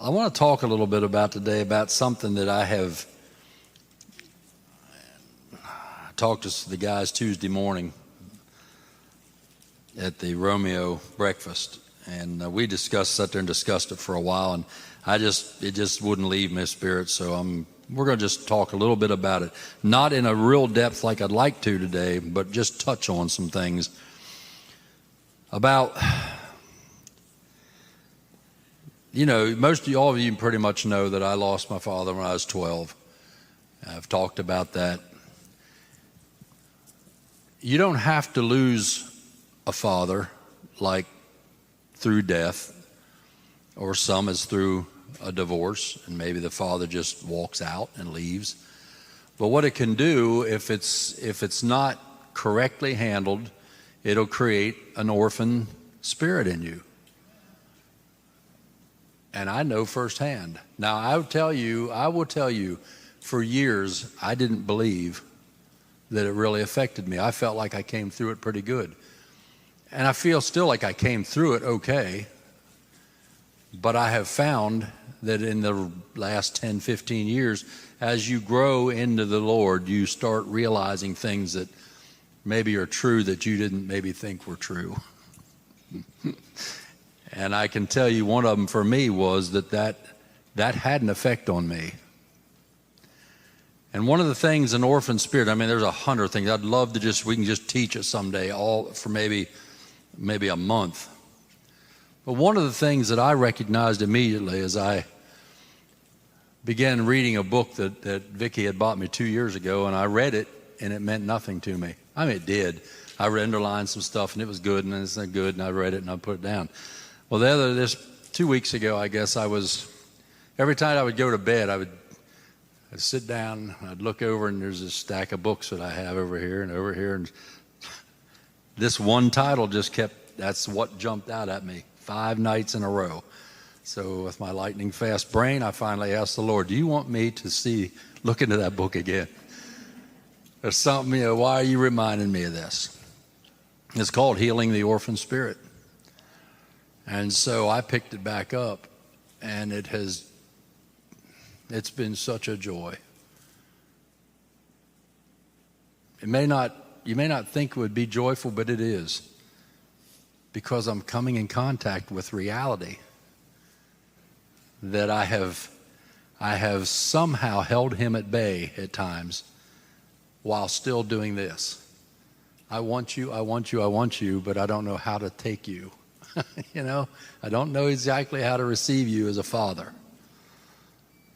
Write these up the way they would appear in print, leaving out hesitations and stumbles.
I want to talk a little bit today about something that I talked to the guys Tuesday morning at the Romeo breakfast, and we sat there and discussed it for a while, and it just wouldn't leave my spirit. So we're going to just talk a little bit about it, not in a real depth like I'd like to today, but just touch on some things about. Most of all of you pretty much know that I lost my father when I was 12. I've talked about that. You don't have to lose a father like through death, or some is through a divorce, and maybe the father just walks out and leaves. But what it can do, if it's not correctly handled, it'll create an orphan spirit in you. And I know firsthand. Now, I will tell you, for years, I didn't believe that it really affected me. I felt like I came through it pretty good. And I feel still like I came through it okay. But I have found that in the last 10, 15 years, as you grow into the Lord, you start realizing things that maybe are true that you didn't maybe think were true. And I can tell you one of them for me was that had an effect on me. And one of the things, an orphan spirit, there's 100 things. I'd love to we can just teach it someday, all for maybe a month. But one of the things that I recognized immediately as I began reading a book that Vicki had bought me 2 years ago, and I read it, and it meant nothing to me. It did. I underlined some stuff, and it was good, and it's not good, and I read it, and I put it down. Well, this 2 weeks ago, I guess every time I would go to bed, I'd sit down, I'd look over, and there's this stack of books that I have over here, and this one title that's what jumped out at me 5 nights in a row. So with my lightning fast brain, I finally asked the Lord, do you want me to look into that book again? There's something, why are you reminding me of this? It's called Healing the Orphan Spirit. And so I picked it back up, and it's been such a joy. You may not think it would be joyful, but it is, because I'm coming in contact with reality that I have somehow held him at bay at times while still doing this. I want you, but I don't know how to take you. I don't know exactly how to receive you as a father.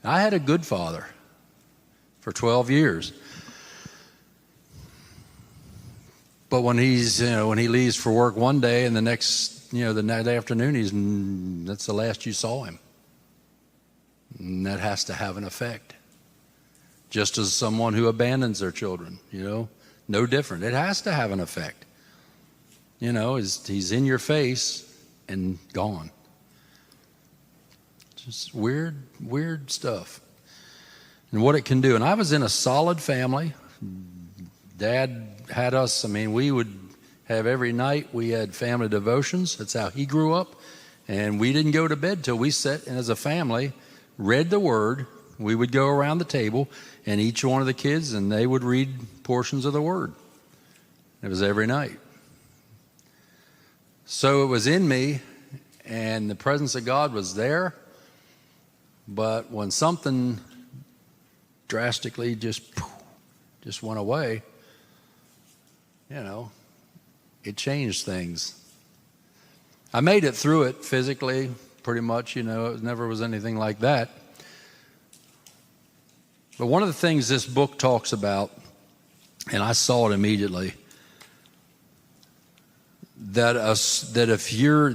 I had a good father for 12 years. But when he leaves for work one day, and the next afternoon, that's the last you saw him. And that has to have an effect. Just as someone who abandons their children, no different. It has to have an effect. He's in your face and gone. Just weird stuff. And what it can do. And I was in a solid family. Dad had us, we would have every night, we had family devotions. That's how he grew up. And we didn't go to bed till we sat and as a family read the Word. We would go around the table, and each one of the kids, and they would read portions of the Word. It was every night. So it was in me, and the presence of God was there. But when something drastically just went away, it changed things. I made it through it physically, pretty much, it never was anything like that. But one of the things this book talks about, and I saw it immediately, that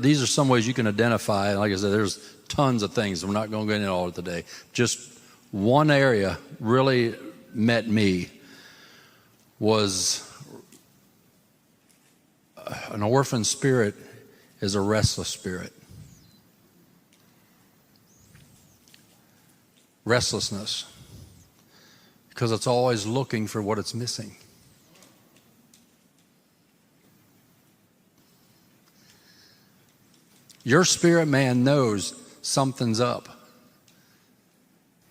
these are some ways you can identify. Like I said, there's tons of things. We're not going to go into all of it today. Just one area really met me was an orphan spirit is a restless spirit. Restlessness. Because it's always looking for what it's missing. Your spirit man knows something's up.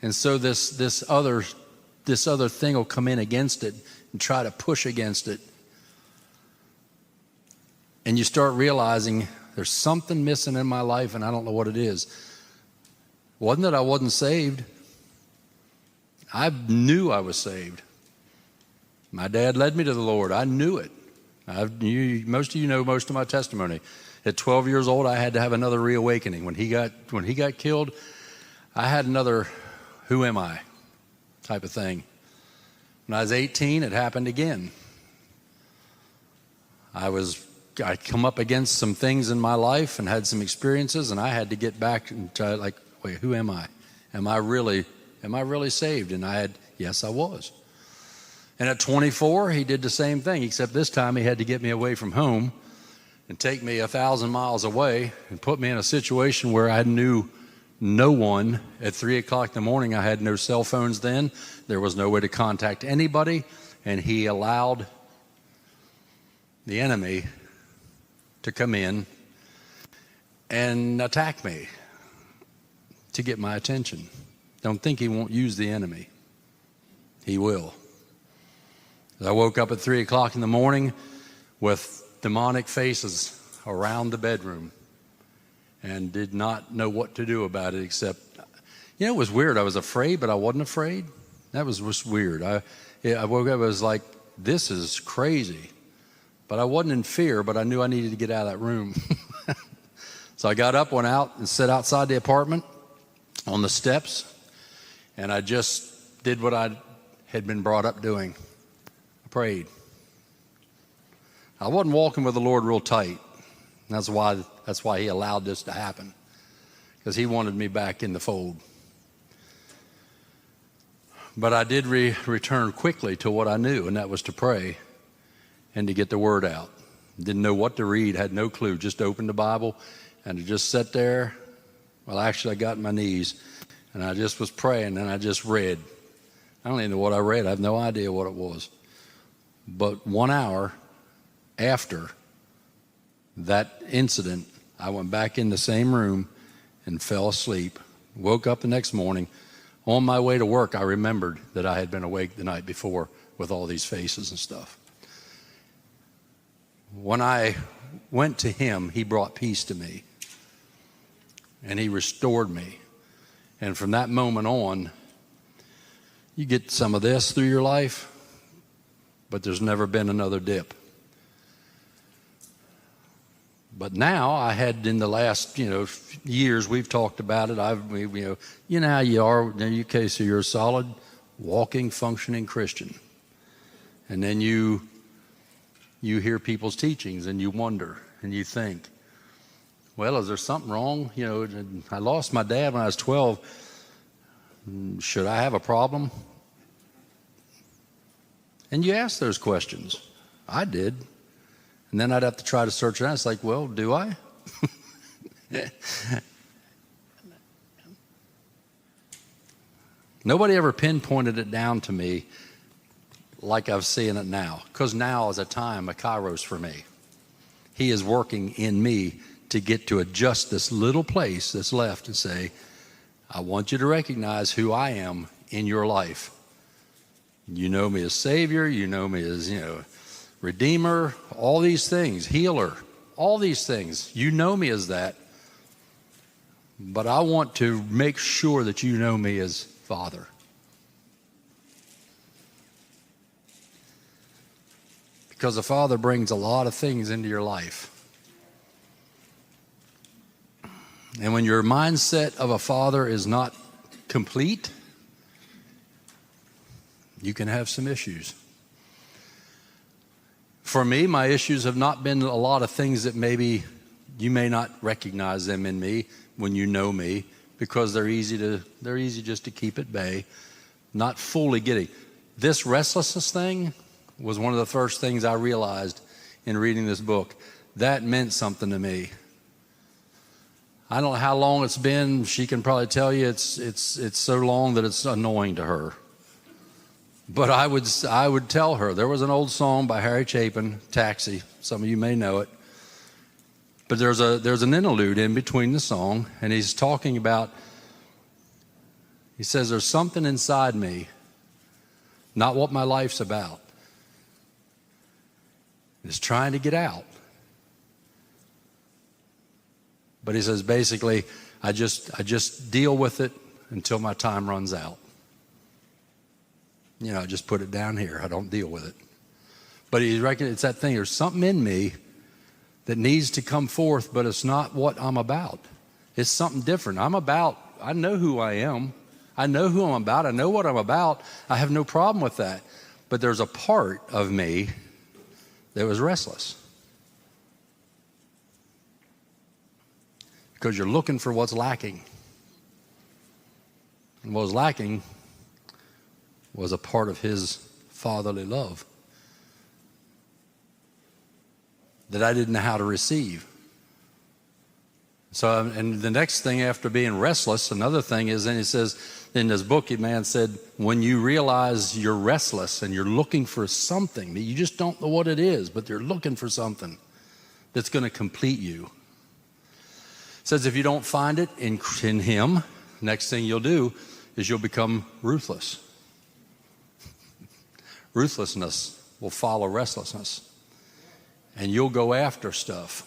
And so this other thing will come in against it and try to push against it. And you start realizing there's something missing in my life and I don't know what it is. Wasn't that I wasn't saved. I knew I was saved. My dad led me to the Lord. I knew it. Most of you know most of my testimony. At 12 years old, I had to have another reawakening. When he got killed, I had another who am I type of thing. When I was 18, it happened again. I come up against some things in my life and had some experiences, and I had to get back and try, like, wait, who am I? Am I really saved? And yes, I was. And at 24, he did the same thing, except this time he had to get me away from home and take me 1,000 miles away and put me in a situation where I knew no one. At 3 o'clock in the morning, I had no cell phones then. There was no way to contact anybody, and he allowed the enemy to come in and attack me to get my attention. Don't think he won't use the enemy. He will. I woke up at 3 o'clock in the morning with demonic faces around the bedroom and did not know what to do about it except, it was weird. I was afraid, but I wasn't afraid. That was just weird. I woke up, I was like, this is crazy. But I wasn't in fear, but I knew I needed to get out of that room. So I got up, went out, and sat outside the apartment on the steps, and I just did what I had been brought up doing. I prayed. I wasn't walking with the Lord real tight. That's why he allowed this to happen, because he wanted me back in the fold. But I did return quickly to what I knew, and that was to pray and to get the word out. Didn't know what to read, had no clue, just opened the Bible and to just sat there. Well, actually, I got on my knees and I just was praying and I just read. I don't even know what I read. I have no idea what it was. But 1 hour after that incident, I went back in the same room and fell asleep. Woke up the next morning. On my way to work, I remembered that I had been awake the night before with all these faces and stuff. When I went to him, he brought peace to me. And he restored me. And from that moment on, you get some of this through your life, but there's never been another dip. But now I had in the last, years, we've talked about it. You know how you are. In your case, you're a solid, walking, functioning Christian. And then you hear people's teachings and you wonder and you think, well, is there something wrong? I lost my dad when I was 12. Should I have a problem? And you ask those questions. I did. And then I'd have to try to search it out. It's like, well, do I? Nobody ever pinpointed it down to me like I've seen it now. Because now is a time, a kairos for me. He is working in me to get to adjust this little place that's left and say, I want you to recognize who I am in your life. You know me as Savior. You know me as, Redeemer, all these things, healer, all these things. You know me as that. But I want to make sure that you know me as Father. Because the Father brings a lot of things into your life. And when your mindset of a father is not complete, you can have some issues. For me, my issues have not been a lot of things that maybe you may not recognize them in me when you know me, because they're easy just to keep at bay, not fully getting. This restlessness thing was one of the first things I realized in reading this book. That meant something to me. I don't know how long it's been. She can probably tell you it's so long that it's annoying to her. But I would tell her. There was an old song by Harry Chapin, Taxi. Some of you may know it. But there's an interlude in between the song, and he's talking about, He says, there's something inside me, not what my life's about. It's trying to get out. But he says, basically, I just deal with it until my time runs out. You know, I just put it down here. I don't deal with it. But he reckons it's that thing. There's something in me that needs to come forth, but it's not what I'm about. It's something different. I know who I am. I know who I'm about. I know what I'm about. I have no problem with that. But there's a part of me that was restless. Because you're looking for what's lacking. And what was lacking was a part of his fatherly love that I didn't know how to receive. So, and the next thing after being restless, another thing is, and he says in this book, the man said, when you realize you're restless and you're looking for something, you just don't know what it is, but you're looking for something that's going to complete you. It says if you don't find it in him, next thing you'll do is you'll become ruthless. Ruthlessness will follow restlessness. And you'll go after stuff.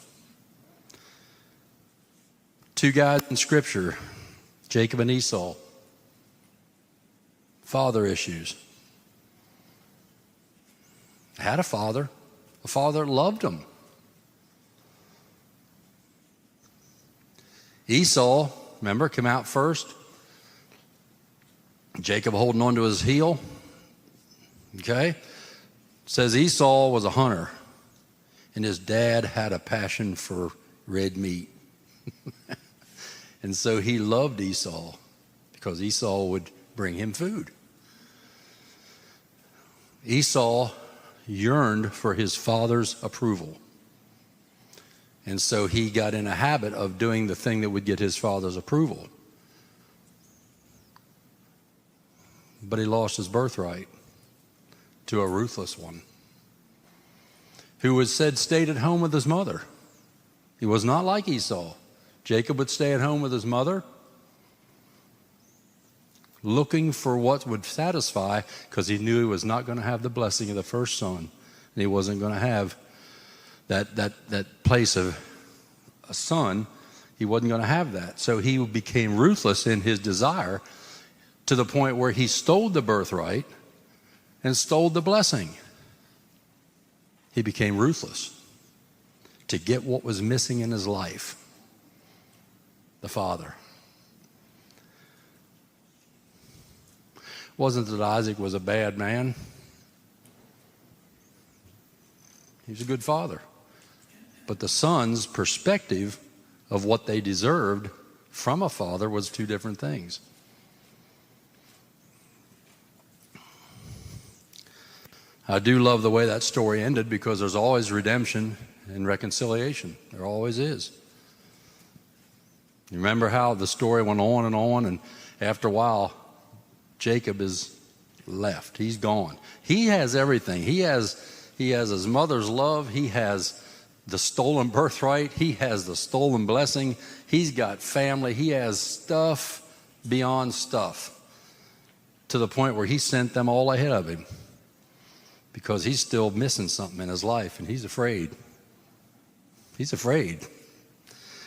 Two guys in Scripture, Jacob and Esau. Father issues. Had a father that loved him. Esau, remember, came out first. Jacob holding on to his heel. Okay? It says Esau was a hunter, and his dad had a passion for red meat. And so he loved Esau because Esau would bring him food. Esau yearned for his father's approval. And so he got in a habit of doing the thing that would get his father's approval. But he lost his birthright to a ruthless one who was stayed at home with his mother. He was not like Esau. Jacob would stay at home with his mother, looking for what would satisfy, because he knew he was not going to have the blessing of the first son, and he wasn't going to have that place of a son. He wasn't going to have that. So he became ruthless in his desire to the point where he stole the birthright and stole the blessing. He became ruthless to get what was missing in his life. The father. Wasn't that Isaac was a bad man. He was a good father. But the son's perspective of what they deserved from a father was two different things. I do love the way that story ended, because there's always redemption and reconciliation. There always is. You remember how the story went on, and after a while, Jacob is left. He's gone. He has everything. He has his mother's love. He has the stolen birthright. He has the stolen blessing. He's got family. He has stuff beyond stuff, to the point where he sent them all ahead of him, because he's still missing something in his life, and he's afraid. He's afraid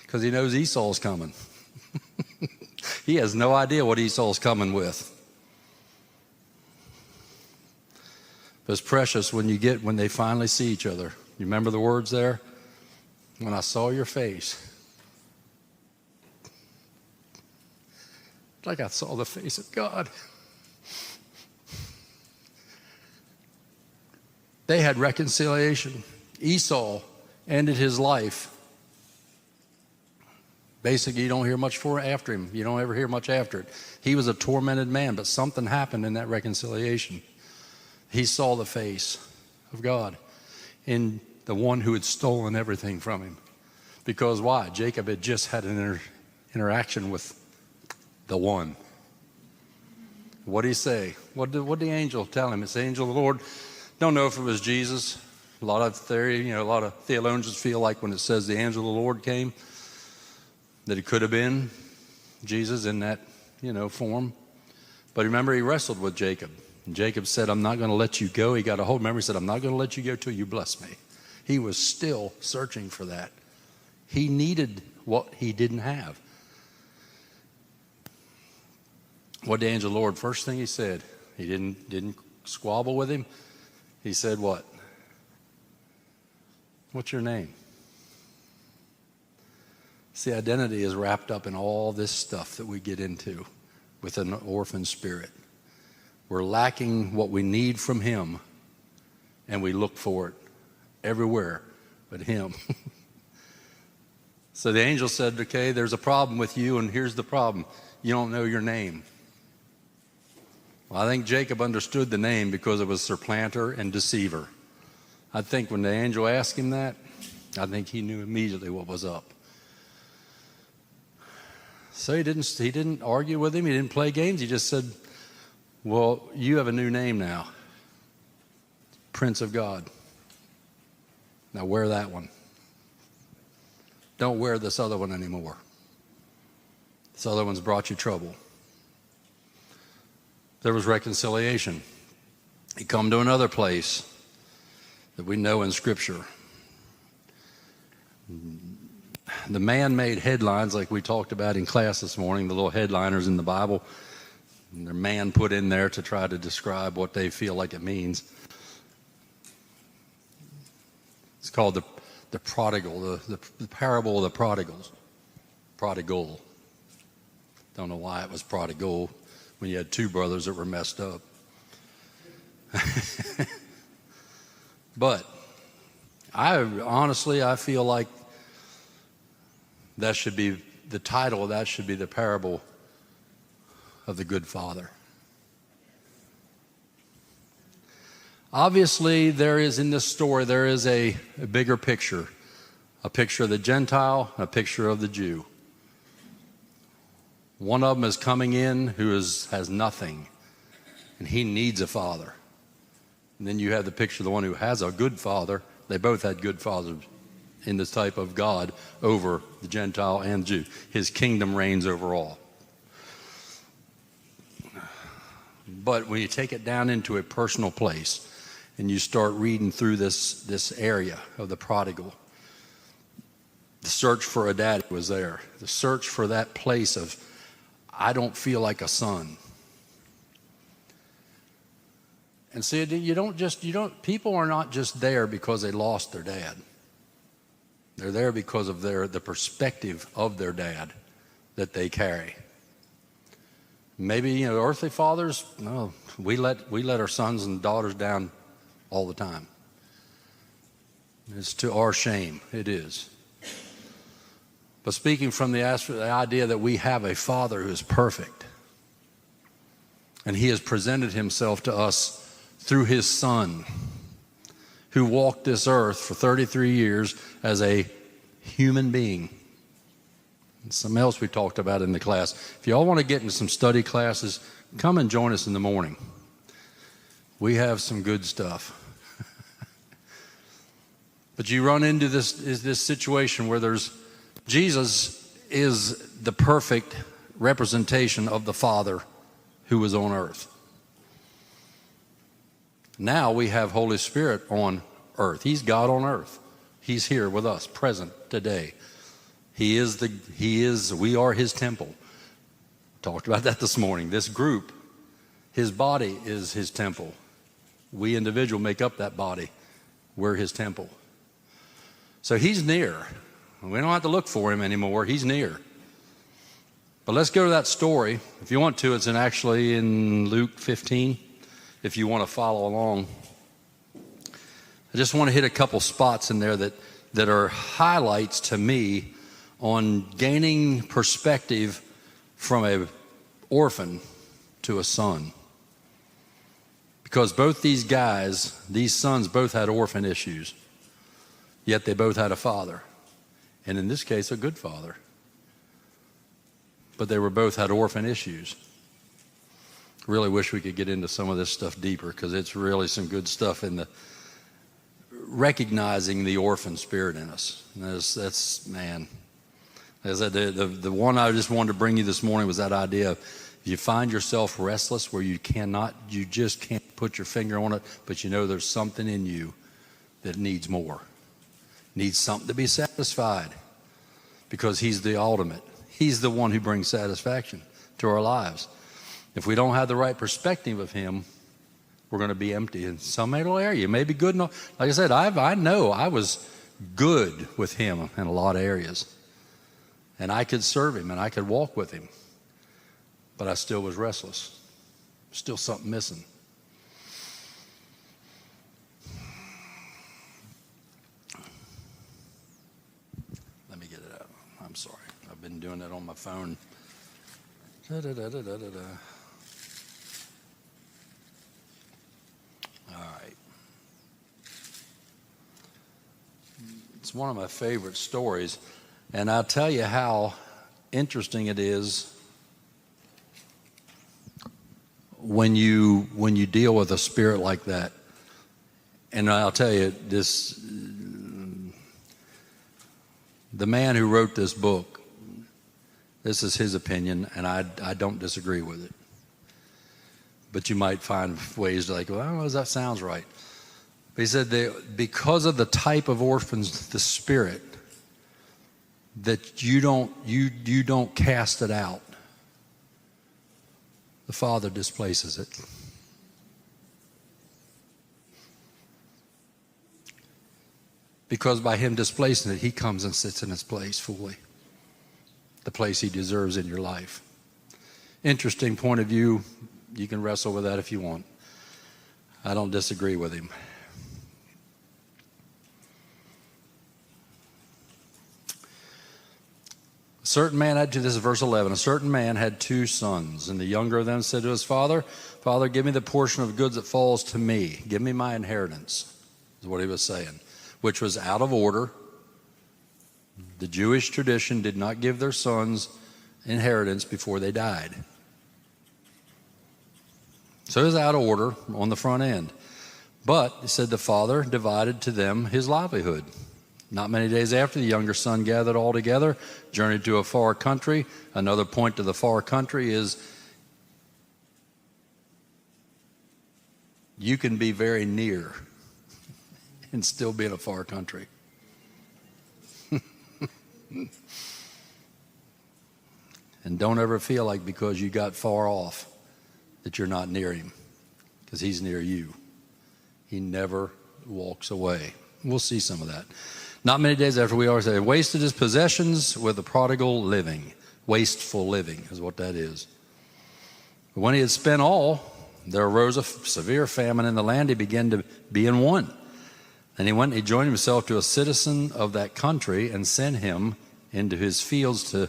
because he knows Esau's coming. He has no idea what Esau's coming with. But it's precious when they finally see each other. You remember the words there? When I saw your face, like I saw the face of God. They had reconciliation. Esau ended his life. Basically, you don't hear much after him. You don't ever hear much after it. He was a tormented man, but something happened in that reconciliation. He saw the face of God in the one who had stolen everything from him. Because why? Jacob had just had an interaction with the one. What did he say? What did the angel tell him? It's the angel of the Lord. Don't know if it was Jesus. A lot of theologians feel like when it says the angel of the Lord came, that it could have been Jesus in that, form. But remember, he wrestled with Jacob. And Jacob said, I'm not going to let you go. He got a hold. Remember, he said, I'm not going to let you go till you bless me. He was still searching for that. He needed what he didn't have. What the angel of the Lord, first thing he said, he didn't squabble with him. He said what? What's your name? See, identity is wrapped up in all this stuff that we get into with an orphan spirit. We're lacking what we need from him, and we look for it everywhere but him. So the angel said, okay, there's a problem with you, and here's the problem. You don't know your name. Well, I think Jacob understood the name because it was supplanter and deceiver. I think when the angel asked him that, I think he knew immediately what was up. So he didn't argue with him. He didn't play games. He just said, well, you have a new name now. Prince of God. Now wear that one. Don't wear this other one anymore. This other one's brought you trouble. There was reconciliation. He come to another place that we know in Scripture. The man-made headlines, like we talked about in class this morning, the little headliners in the Bible, and they're man put in there to try to describe what they feel like it means. It's called the prodigal, the parable of the prodigals. Prodigal. Don't know why it was prodigal when you had two brothers that were messed up. But I feel like that should be the title of that should be the parable of the good father. Obviously, there is in this story, there is a bigger picture. A picture of the Gentile, a picture of the Jew. One of them is coming in who has nothing, and he needs a father. And then you have the picture of the one who has a good father. They both had good fathers in this type of God over the Gentile and Jew. His kingdom reigns over all. But when you take it down into a personal place and you start reading through this area of the prodigal, the search for a daddy was there. The search for that place of, I don't feel like a son. And see, people are not just there because they lost their dad. They're there because of the perspective of their dad that they carry. Maybe, earthly fathers, no, we let our sons and daughters down all the time. It's to our shame. It is. But speaking from the idea that we have a father who is perfect, and he has presented himself to us through his son, who walked this earth for 33 years as a human being. And something else we talked about in the class. If y'all want to get into some study classes, come and join us in the morning. We have some good stuff. But you run into this situation where Jesus is the perfect representation of the Father who was on earth. Now we have Holy Spirit on earth. He's God on earth. He's here with us, present today. We are his temple. Talked about that this morning. This group, his body is his temple. We individuals make up that body. We're his temple. So he's near. We don't have to look for him anymore. He's near. But let's go to that story. If you want to, it's actually in Luke 15, if you want to follow along. I just want to hit a couple spots in there that are highlights to me on gaining perspective from an orphan to a son. Because both these guys, these sons, both had orphan issues, yet they both had a father. And in this case, a good father. But they both had orphan issues. Really wish we could get into some of this stuff deeper, because it's really some good stuff in the recognizing the orphan spirit in us. That's man. As the one I just wanted to bring you this morning was that idea of, You find yourself restless where you just can't put your finger on it, but you know there's something in you that needs more, needs something to be satisfied, because he's the ultimate. He's the one who brings satisfaction to our lives. If we don't have the right perspective of him, we're going to be empty in some little area. You may be good enough. Like I said, I know I was good with him in a lot of areas. And I could serve him and I could walk with him. But I still was restless. Still something missing. Let me get it out. I'm sorry. I've been doing that on my phone. Da-da-da-da-da-da. All right. It's one of my favorite stories. And I'll tell you how interesting it is when you deal with a spirit like that. And I'll tell you, the man who wrote this book, this is his opinion, and I don't disagree with it. But you might find ways like, well, I don't know if that sounds right. But he said because of the type of orphans, the spirit, that you don't cast it out. The Father displaces it. Because by him displacing it, he comes and sits in his place fully. The place he deserves in your life. Interesting point of view. You can wrestle with that if you want. I don't disagree with him. A certain man had two, this is verse 11, a certain man had 2 sons, and the younger of them said to his father, Father, give me the portion of goods that falls to me. Give me my inheritance, is what he was saying, which was out of order. The Jewish tradition did not give their sons inheritance before they died. So it was out of order on the front end. But, he said, the father divided to them his livelihood. Not many days after, the younger son gathered all together, journeyed to a far country. Another point to the far country is you can be very near and still be in a far country. And don't ever feel like because you got far off that you're not near him, because he's near you. He never walks away. We'll see some of that. Not many days after, we always say, wasted his possessions with the prodigal living. Wasteful living is what that is. But when he had spent all, there arose a severe famine in the land. He began to be in want. And he went and he joined himself to a citizen of that country and sent him into his fields to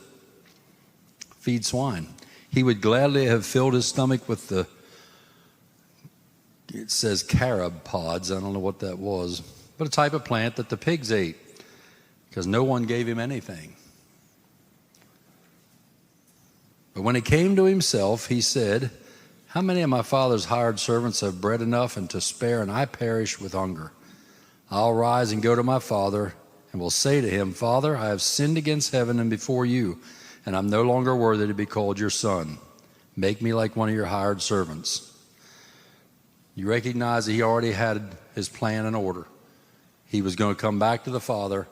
feed swine. He would gladly have filled his stomach with it says carob pods. I don't know what that was, but a type of plant that the pigs ate, because no one gave him anything. But when he came to himself, he said, how many of my father's hired servants have bread enough and to spare, and I perish with hunger? I'll rise and go to my father, and will say to him, Father, I have sinned against heaven and before you, and I'm no longer worthy to be called your son. Make me like one of your hired servants. You recognize that he already had his plan in order. He was going to come back to the Father,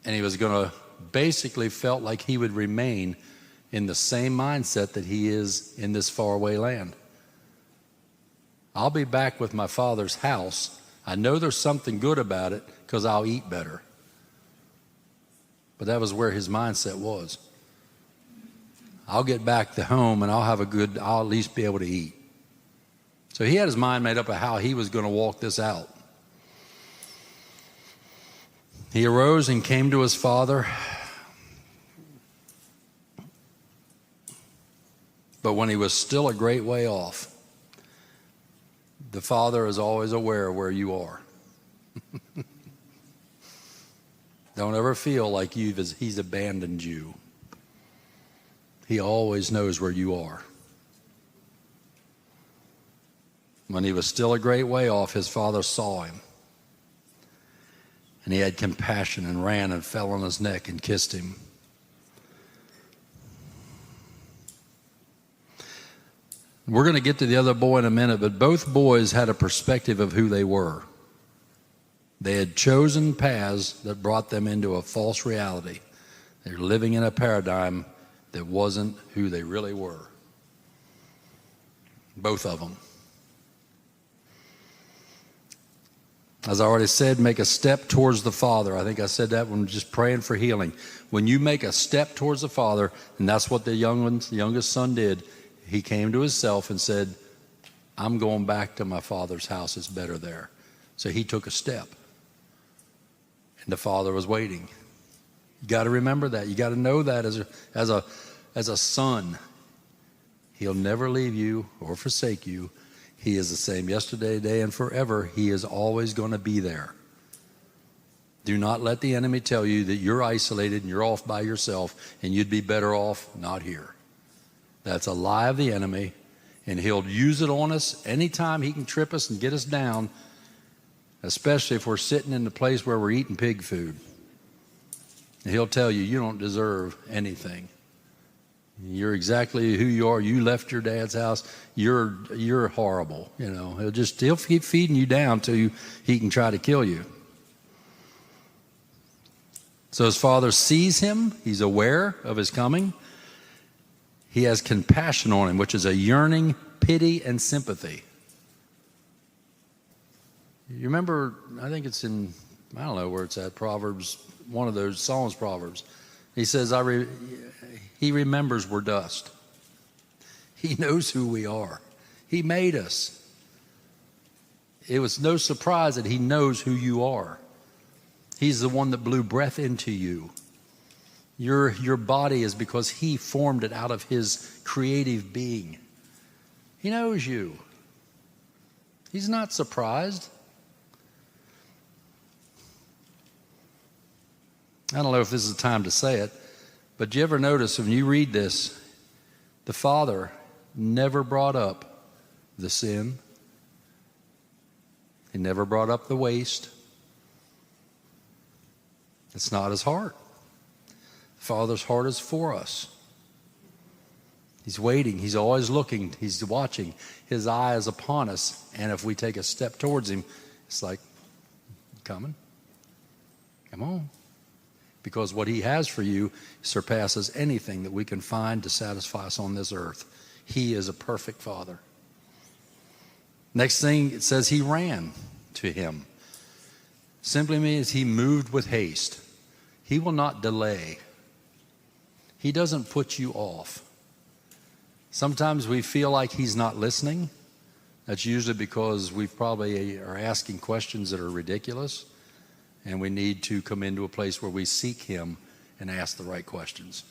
and he was going to basically felt like he would remain in the same mindset that he is in this faraway land. I'll be back with my Father's house. I know there's something good about it because I'll eat better. But that was where his mindset was. I'll get back to home and I'll at least be able to eat. So he had his mind made up of how he was going to walk this out. He arose and came to his father. But when he was still a great way off, the Father is always aware of where you are. Don't ever feel like he's abandoned you. He always knows where you are. When he was still a great way off, his father saw him. And he had compassion and ran and fell on his neck and kissed him. We're going to get to the other boy in a minute, but both boys had a perspective of who they were. They had chosen paths that brought them into a false reality. They're living in a paradigm that wasn't who they really were. Both of them. As I already said, make a step towards the Father. I think I said that when just praying for healing. When you make a step towards the Father, and that's what the youngest son did, he came to himself and said, I'm going back to my Father's house. It's better there. So he took a step. And the Father was waiting. You got to remember that. You got to know that as a son. He'll never leave you or forsake you. He is the same yesterday, today, and forever. He is always going to be there. Do not let the enemy tell you that you're isolated and you're off by yourself and you'd be better off not here. That's a lie of the enemy, and he'll use it on us anytime he can trip us and get us down, especially if we're sitting in the place where we're eating pig food. And he'll tell you, you don't deserve anything. You're exactly who you are. You left your dad's house. You're horrible. You know, he'll keep feeding you down till he can try to kill you. So his father sees him. He's aware of his coming. He has compassion on him, which is a yearning, pity, and sympathy. You remember, I think it's in, I don't know where it's at, Proverbs, one of those Psalms Proverbs. He says, he remembers we're dust. He knows who we are. He made us. It was no surprise that he knows who you are. He's the one that blew breath into you. Your body is because he formed it out of his creative being. He knows you. He's not surprised. I don't know if this is the time to say it, but do you ever notice when you read this, the Father never brought up the sin. He never brought up the waste. It's not his heart. The Father's heart is for us. He's waiting. He's always looking. He's watching. His eye is upon us. And if we take a step towards him, it's like, coming? Come on. Because what he has for you surpasses anything that we can find to satisfy us on this earth. He is a perfect Father. Next thing, it says he ran to him. Simply means he moved with haste. He will not delay. He doesn't put you off. Sometimes we feel like he's not listening. That's usually because we probably are asking questions that are ridiculous. And we need to come into a place where we seek him and ask the right questions.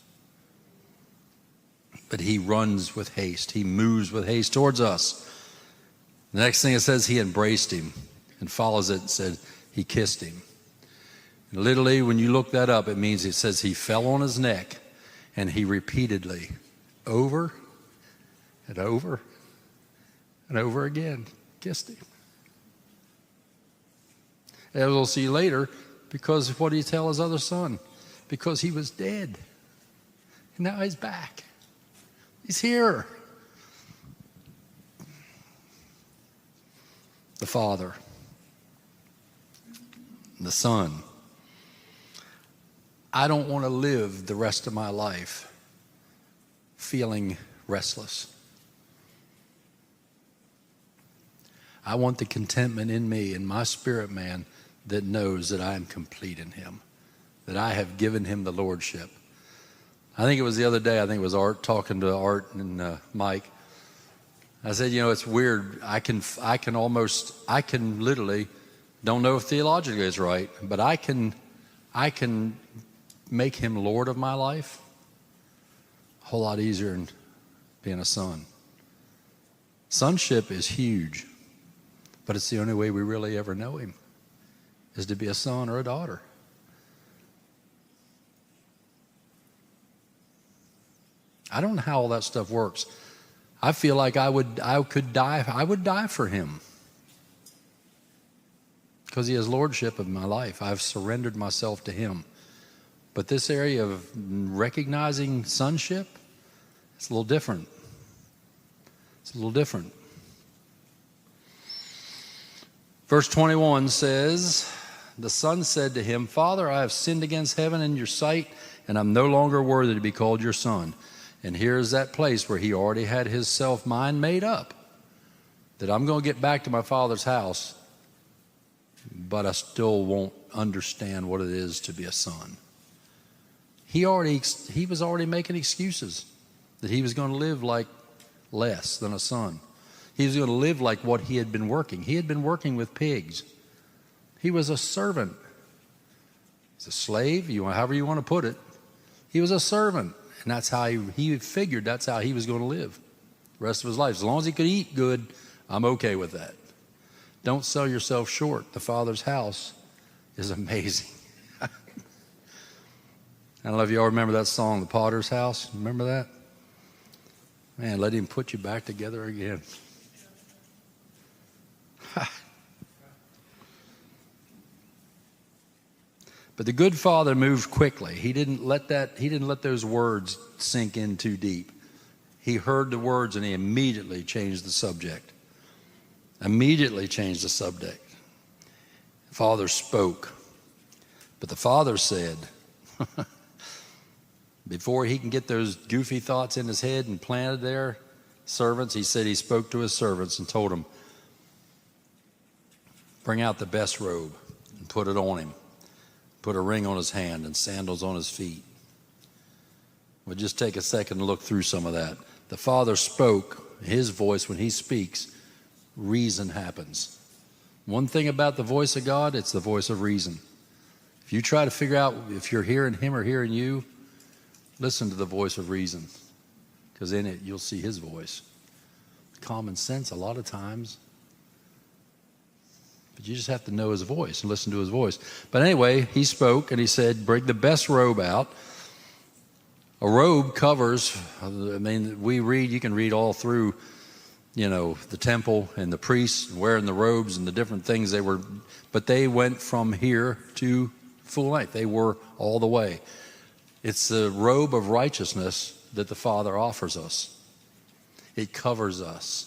But he runs with haste. He moves with haste towards us. The next thing it says, he embraced him, and follows it and said he kissed him. And literally, when you look that up, it means it says he fell on his neck and he repeatedly, over and over and over again, kissed him. And we'll see later, because what did he tell his other son? Because he was dead. And now he's back. He's here. The Father. The Son. I don't want to live the rest of my life feeling restless. I want the contentment in me, in my spirit man, that knows that I am complete in him, that I have given him the lordship. I think it was the other day, I think it was Art, talking to Art and Mike. I said, you know, it's weird. I can literally, don't know if theologically it's right, but I can make him Lord of my life a whole lot easier than being a son. Sonship is huge, but it's the only way we really ever know him, is to be a son or a daughter. I don't know how all that stuff works. I feel like I would die for him, because he has lordship of my life. I've surrendered myself to him. But this area of recognizing sonship, it's a little different. It's a little different. Verse 21 says, the son said to him, Father, I have sinned against heaven and your sight, and I'm no longer worthy to be called your son. And here's that place where he already had his self-mind made up, that I'm going to get back to my father's house, but I still won't understand what it is to be a son. He was already making excuses that he was going to live like less than a son. He was going to live like what he had been working. He had been working with pigs. He was a servant. He's a slave, however you want to put it. He was a servant, and that's how he figured that's how he was going to live the rest of his life. As long as he could eat good, I'm okay with that. Don't sell yourself short. The Father's house is amazing. I don't know if you all remember that song, The Potter's House. Remember that? Man, let him put you back together again. But the good father moved quickly. He didn't let those words sink in too deep. He heard the words and he immediately changed the subject. Immediately changed the subject. The father spoke. But the father said, before he can get those goofy thoughts in his head and planted there, servants, he said he spoke to his servants and told them, bring out the best robe and put it on him. Put a ring on his hand and sandals on his feet. We'll just take a second to look through some of that. The Father spoke. His voice, when he speaks, reason happens. One thing about the voice of God, it's the voice of reason. If you try to figure out if you're hearing him or hearing you, listen to the voice of reason, because in it you'll see his voice. Common sense a lot of times. But you just have to know his voice and listen to his voice. But anyway, he spoke and he said, bring the best robe out. A robe covers, you can read all through, the temple and the priests wearing the robes and the different things but they went from here to full length. They were all the way. It's the robe of righteousness that the Father offers us. It covers us.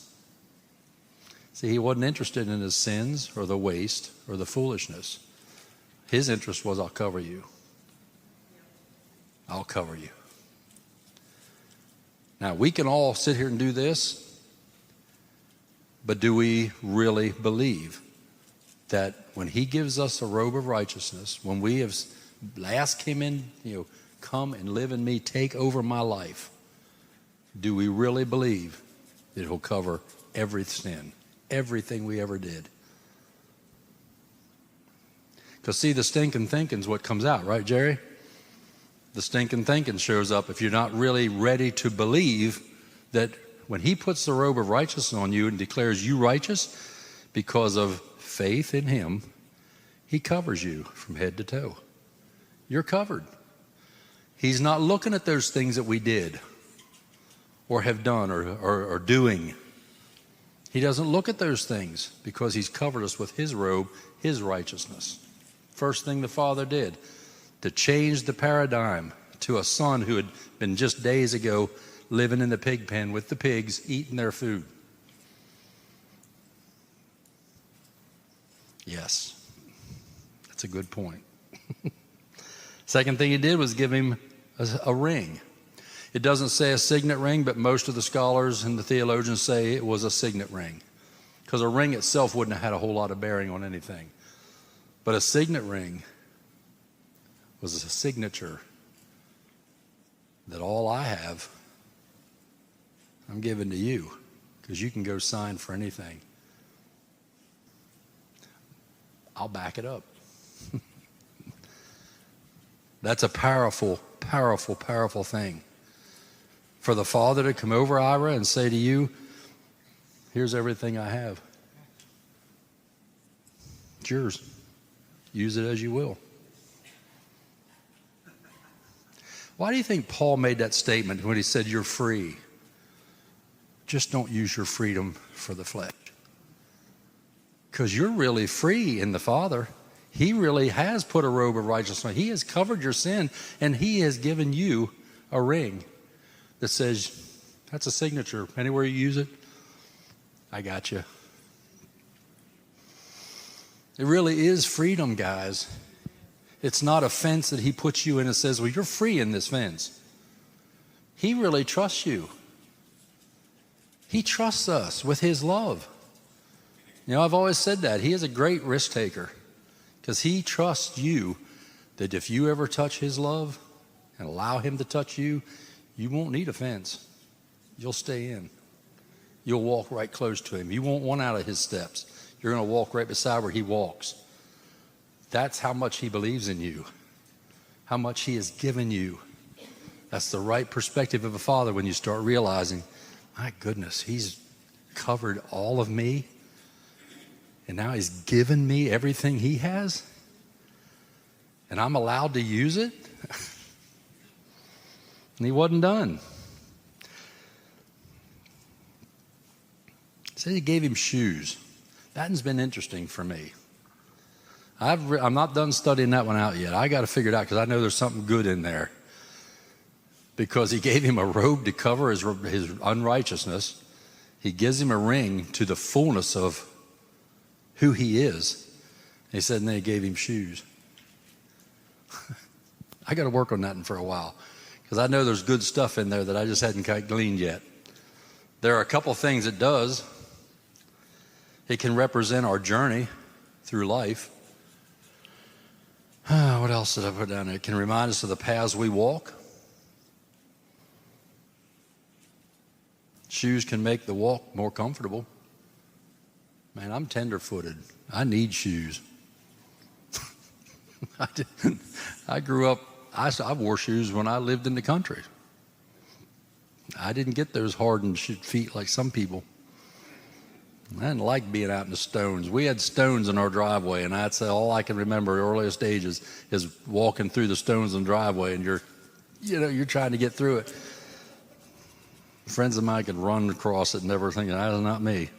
See, he wasn't interested in his sins or the waste or the foolishness. His interest was, I'll cover you. I'll cover you. Now, we can all sit here and do this, but do we really believe that when he gives us a robe of righteousness, when we have asked him in, come and live in me, take over my life, do we really believe that he'll cover every sin? Everything we ever did. Because see, the stinking thinking's what comes out, right, Jerry? The stinking thinking shows up if you're not really ready to believe that when he puts the robe of righteousness on you and declares you righteous because of faith in him, he covers you from head to toe. You're covered. He's not looking at those things that we did or have done or doing. He doesn't look at those things because he's covered us with his robe, his righteousness. First thing the Father did, to change the paradigm to a son who had been just days ago living in the pig pen with the pigs, eating their food. Yes, that's a good point. Second thing he did was give him a ring. It doesn't say a signet ring, but most of the scholars and the theologians say it was a signet ring, because a ring itself wouldn't have had a whole lot of bearing on anything. But a signet ring was a signature that all I have, I'm giving to you, because you can go sign for anything. I'll back it up. That's a powerful, powerful, powerful thing. For the Father to come over, Ira, and say to you, here's everything I have. It's yours. Use it as you will. Why do you think Paul made that statement when he said you're free? Just don't use your freedom for the flesh. Because you're really free in the Father. He really has put a robe of righteousness. He has covered your sin, and he has given you a ring that says, that's a signature. Anywhere you use it, I got you. It really is freedom, guys. It's not a fence that he puts you in and says, well, you're free in this fence. He really trusts you. He trusts us with his love. You know, I've always said that. He is a great risk taker because he trusts you that if you ever touch his love and allow him to touch you, you won't need a fence. You'll stay in. You'll walk right close to him. You won't want out of his steps. You're going to walk right beside where he walks. That's how much he believes in you, how much he has given you. That's the right perspective of a father when you start realizing, my goodness, he's covered all of me, and now he's given me everything he has, and I'm allowed to use it? And he wasn't done. He said he gave him shoes. That has been interesting for me. I'm not done studying that one out yet. I got to figure it out because I know there's something good in there. Because he gave him a robe to cover his unrighteousness. He gives him a ring to the fullness of who he is. He said, and then he gave him shoes. I got to work on that for a while because I know there's good stuff in there that I just hadn't gleaned yet. There are a couple things it does. It can represent our journey through life. What else did I put down there? It can remind us of the paths we walk. Shoes can make the walk more comfortable. Man, I'm tender-footed. I need shoes. I grew up, I wore shoes when I lived in the country. I didn't get those hardened feet like some people. I didn't like being out in the stones. We had stones in our driveway, and that's all I can remember earliest ages is walking through the stones in the driveway, and you're trying to get through it. Friends of mine could run across it, never thinking, that is not me.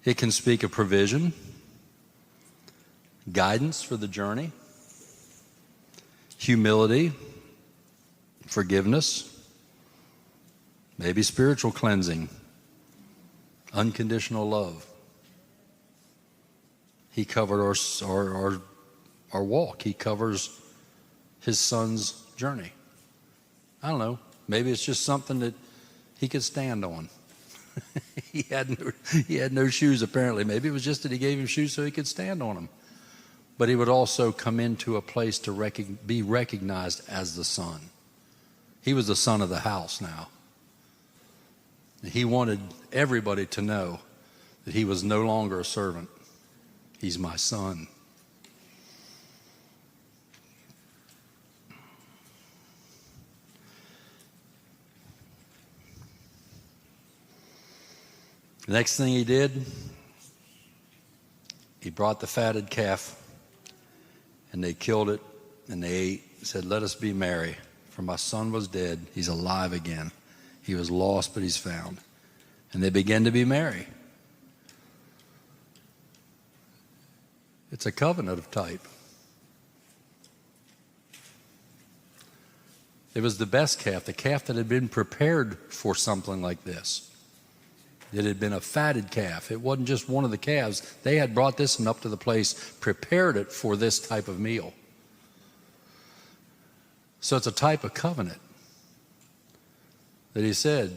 It can speak of provision, guidance for the journey, humility, forgiveness, maybe spiritual cleansing, unconditional love. He covered our walk. He covers his son's journey. I don't know. Maybe it's just something that he could stand on. He had no shoes apparently. Maybe it was just that he gave him shoes so he could stand on them. But he would also come into a place to be recognized as the son. He was the son of the house now. He wanted everybody to know that he was no longer a servant. He's my son. The next thing he did, he brought the fatted calf, and they killed it, and they ate. He said, let us be merry, for my son was dead. He's alive again. He was lost, but he's found. And they began to be merry. It's a covenant of type. It was the best calf, the calf that had been prepared for something like this. It had been a fatted calf. It wasn't just one of the calves. They had brought this one up to the place, prepared it for this type of meal. So it's a type of covenant that he said,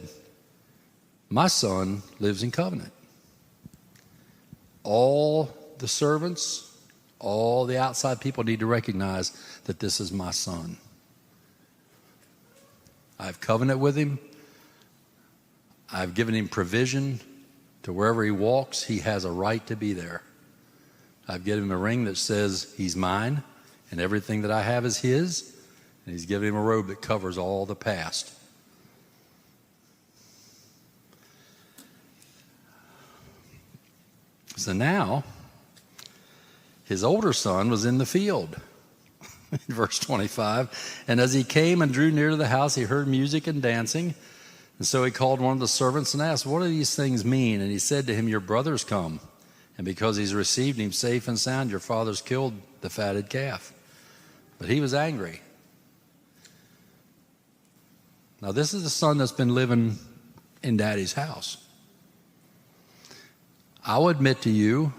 my son lives in covenant. All the servants, all the outside people need to recognize that this is my son. I have covenant with him. I've given him provision to wherever he walks. He has a right to be there. I've given him a ring that says he's mine and everything that I have is his. And he's given him a robe that covers all the past. So now, his older son was in the field. In verse 25, and as he came and drew near to the house, he heard music and dancing. And so he called one of the servants and asked, what do these things mean? And he said to him, your brother's come. And because he's received him safe and sound, your father's killed the fatted calf. But he was angry. Now this is the son that's been living in Daddy's house. I'll admit to you,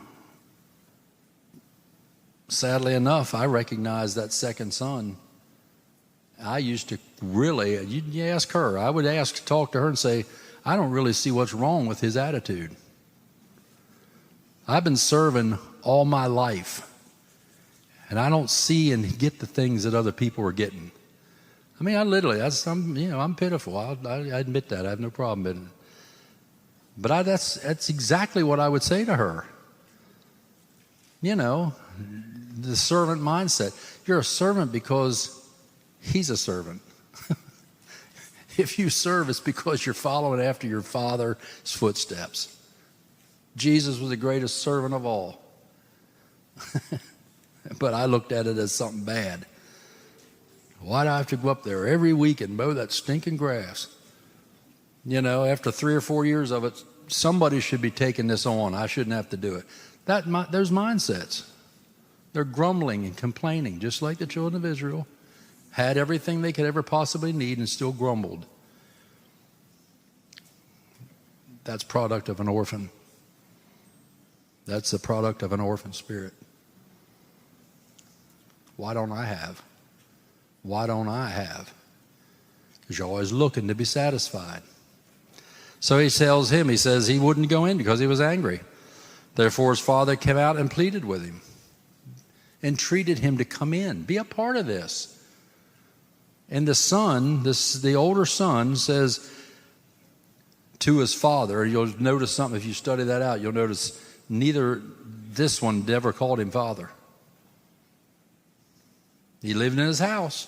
sadly enough, I recognize that second son. I used to really, you ask her, I would talk to her and say, I don't really see what's wrong with his attitude. I've been serving all my life, and I don't see and get the things that other people are getting. I mean, I literally, I'm pitiful. I admit that. I have no problem in it. But that's exactly what I would say to her. You know, the servant mindset. You're a servant because he's a servant. If you serve, it's because you're following after your Father's footsteps. Jesus was the greatest servant of all. But I looked at it as something bad. Why do I have to go up there every week and mow that stinking grass? You know, after 3 or 4 years of it, somebody should be taking this on. I shouldn't have to do it. Those mindsets. They're grumbling and complaining, just like the children of Israel. Had everything they could ever possibly need and still grumbled. That's product of an orphan. That's the product of an orphan spirit. Why don't I have? Why don't I have? Because you're always looking to be satisfied. So he tells him, he says he wouldn't go in because he was angry. Therefore his father came out and pleaded with him, entreated him to come in, be a part of this. And the son, the older son, says to his father, you'll notice something, if you study that out, you'll notice this one never called him father. He lived in his house,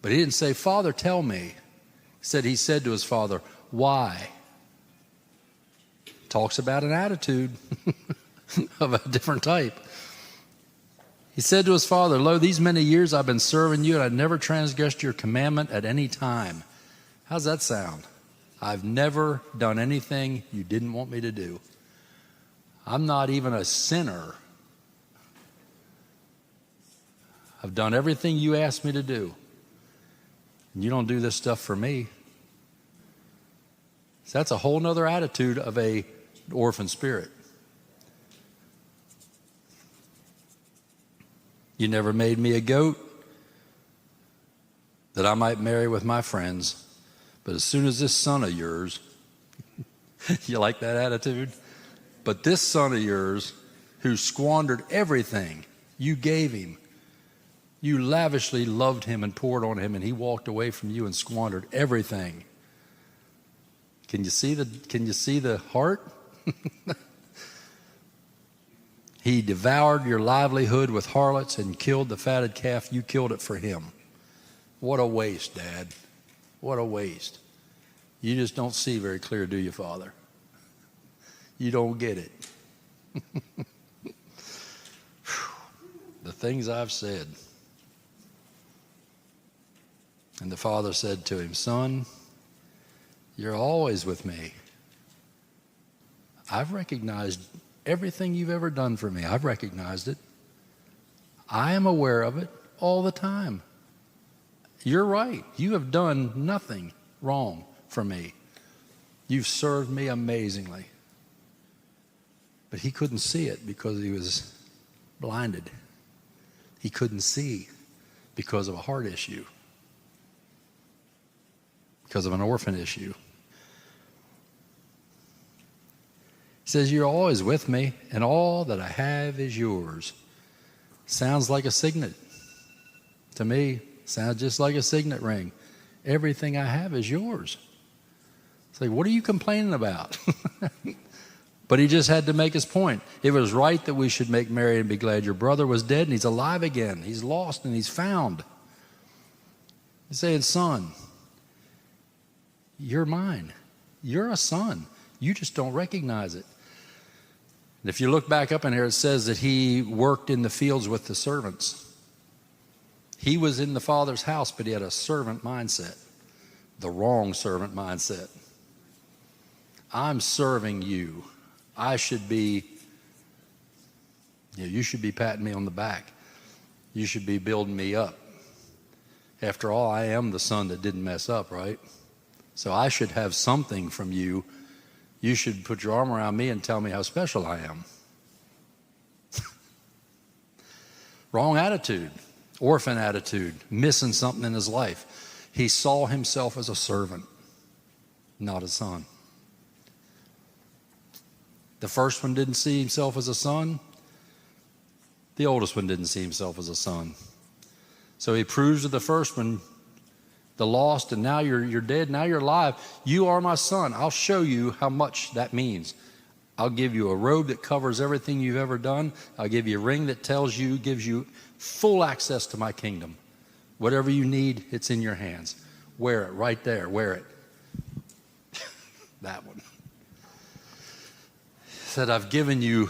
but he didn't say, Father, tell me. He said to his father, why? Talks about an attitude of a different type. He said to his father, lo, these many years I've been serving you, and I've never transgressed your commandment at any time. How's that sound? I've never done anything you didn't want me to do. I'm not even a sinner. I've done everything you asked me to do. And you don't do this stuff for me. So that's a whole nother attitude of an orphan spirit. You never made me a goat that I might marry with my friends. But as soon as this son of yours, you like that attitude? But this son of yours who squandered everything you gave him, you lavishly loved him and poured on him, and he walked away from you and squandered everything. Can you see the heart? He devoured your livelihood with harlots and killed the fatted calf. You killed it for him. What a waste, Dad. What a waste. You just don't see very clear, do you, Father? You don't get it. The things I've said. And the father said to him, Son, you're always with me. I've recognized everything you've ever done for me. I've recognized it. I am aware of it all the time. You're right. You have done nothing wrong for me. You've served me amazingly. But he couldn't see it because he was blinded. He couldn't see because of a heart issue, because of an orphan issue. He says, you're always with me, and all that I have is yours. Sounds like a signet. To me, sounds just like a signet ring. Everything I have is yours. It's like, what are you complaining about? But he just had to make his point. It was right that we should make merry and be glad. Your brother was dead, and he's alive again. He's lost, and he's found. He's saying, son, you're mine. You're a son. You just don't recognize it. And if you look back up in here, it says that he worked in the fields with the servants. He was in the Father's house, but he had a servant mindset, the wrong servant mindset. I'm serving you. I should be, you should be patting me on the back. You should be building me up. After all, I am the son that didn't mess up, right? So I should have something from you. You should put your arm around me and tell me how special I am. Wrong attitude, orphan attitude, missing something in his life. He saw himself as a servant, not a son. The first one didn't see himself as a son. The oldest one didn't see himself as a son. So he proves to the first one, the lost, and now you're dead, now you're alive. You are my son. I'll show you how much that means. I'll give you a robe that covers everything you've ever done. I'll give you a ring that gives you full access to my kingdom. Whatever you need, it's in your hands. Wear it right there. Wear it. That one. He said, I've given you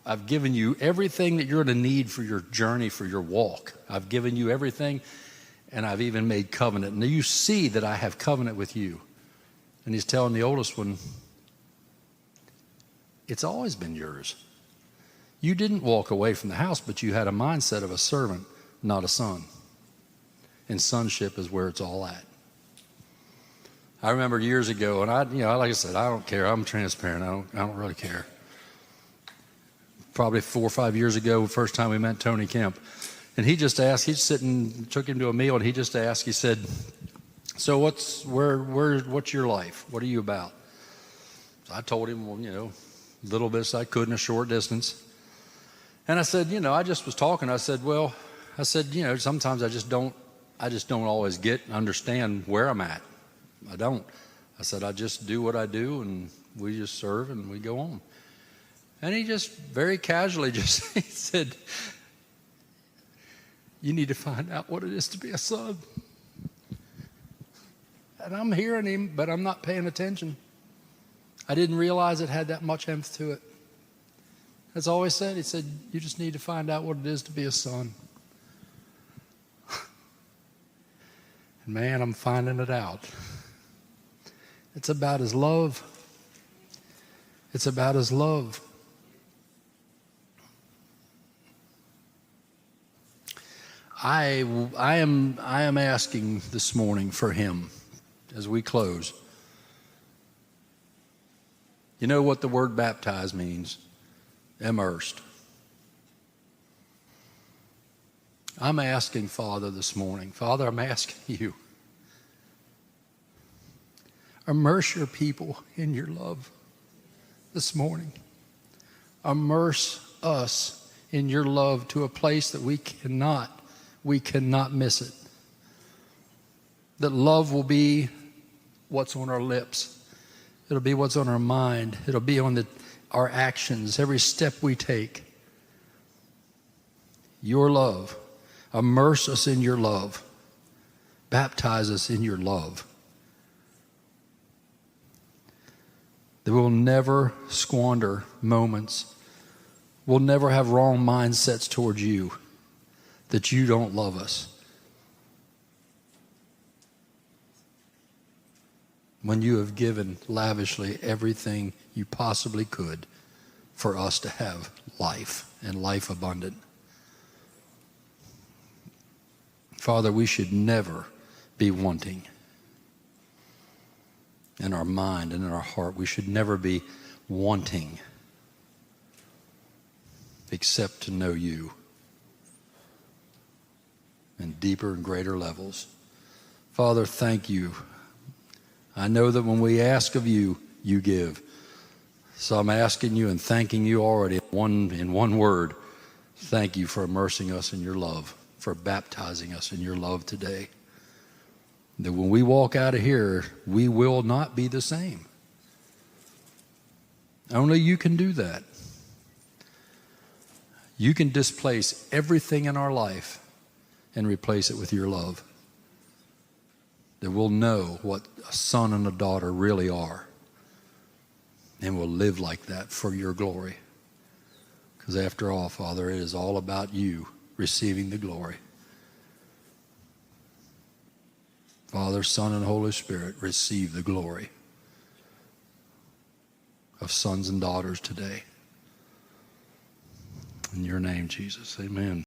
everything that you're going to need for your journey, for your walk. I've given you everything, and I've even made covenant. And you see that I have covenant with you. And he's telling the oldest one, it's always been yours. You didn't walk away from the house, but you had a mindset of a servant, not a son. And sonship is where it's all at. I remember years ago, and like I said, I don't care. I'm transparent. I don't really care. Probably 4 or 5 years ago, first time we met Tony Kemp, and he just asked. He's sitting, took him to a meal, and he just asked. He said, "So what's your life? What are you about?" So I told him, little bit as I could in a short distance. And I said, I just was talking. I said, sometimes I just don't always get and understand where I'm at. I don't. I said, I just do what I do, and we just serve, and we go on. And he just very casually he said, you need to find out what it is to be a son. And I'm hearing him, but I'm not paying attention. I didn't realize it had that much emphasis to it. That's all he said. He said, you just need to find out what it is to be a son. And man, I'm finding it out. It's about his love. It's about his love. I am asking this morning for him as we close. You know what the word baptized means? Immersed. I'm asking Father this morning. Father, I'm asking you. Immerse your people in your love this morning. Immerse us in your love to a place that we cannot miss it. That love will be what's on our lips. It'll be what's on our mind. It'll be on our actions, every step we take. Your love. Immerse us in your love. Baptize us in your love. That we'll never squander moments. We'll never have wrong mindsets towards you. That you don't love us. When you have given lavishly everything you possibly could for us to have life and life abundant. Father, we should never be wanting in our mind and in our heart. We should never be wanting except to know you in deeper and greater levels. Father, thank you. I know that when we ask of you, you give. So I'm asking you and thanking you already in one word. Thank you for immersing us in your love, for baptizing us in your love today. That when we walk out of here, we will not be the same. Only you can do that. You can displace everything in our life and replace it with your love. That we'll know what a son and a daughter really are. And we'll live like that for your glory. Because after all, Father, it is all about you receiving the glory. Father, Son, and Holy Spirit, receive the glory of sons and daughters today. In your name, Jesus, amen.